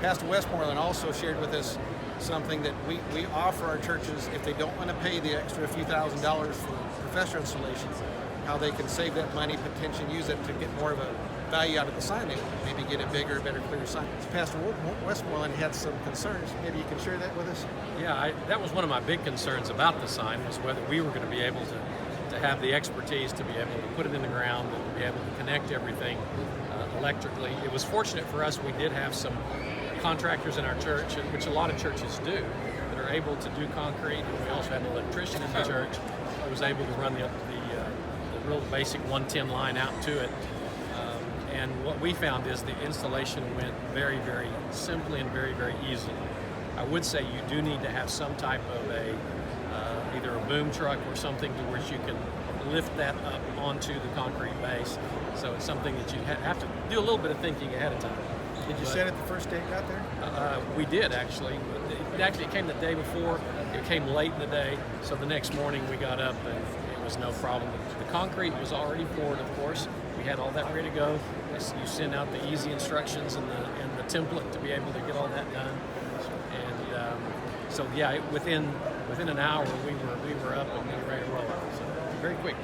Pastor Westmoreland also shared with us something that we offer our churches if they don't want to pay the extra few $1,000s for professor installations, how they can save that money, potentially use it to get more of a value out of the sign. They maybe get a bigger, better, clearer sign. Pastor Westmoreland had some concerns. Maybe you can share that with us? Yeah, that was one of my big concerns about the sign, was whether we were going to be able to have the expertise to be able to put it in the ground and to be able to connect everything electrically. It was fortunate for us, we did have some contractors in our church, which a lot of churches do, that are able to do concrete. And we also had an electrician in the church who was able to run the real basic 110 line out to it. And what we found is the installation went very, very simply and very, very easily. I would say you do need to have some type of either a boom truck or something to where you can lift that up onto the concrete base. So it's something that you have to do a little bit of thinking ahead of time. Did you set it the first day it got there? We did, actually. It came the day before. It came late in the day, so the next morning we got up and it was no problem. The concrete was already poured, of course. We had all that ready to go. You send out the easy instructions and the template to be able to get all that done. And so yeah, within an hour we were up and we were ready to roll. So very quick.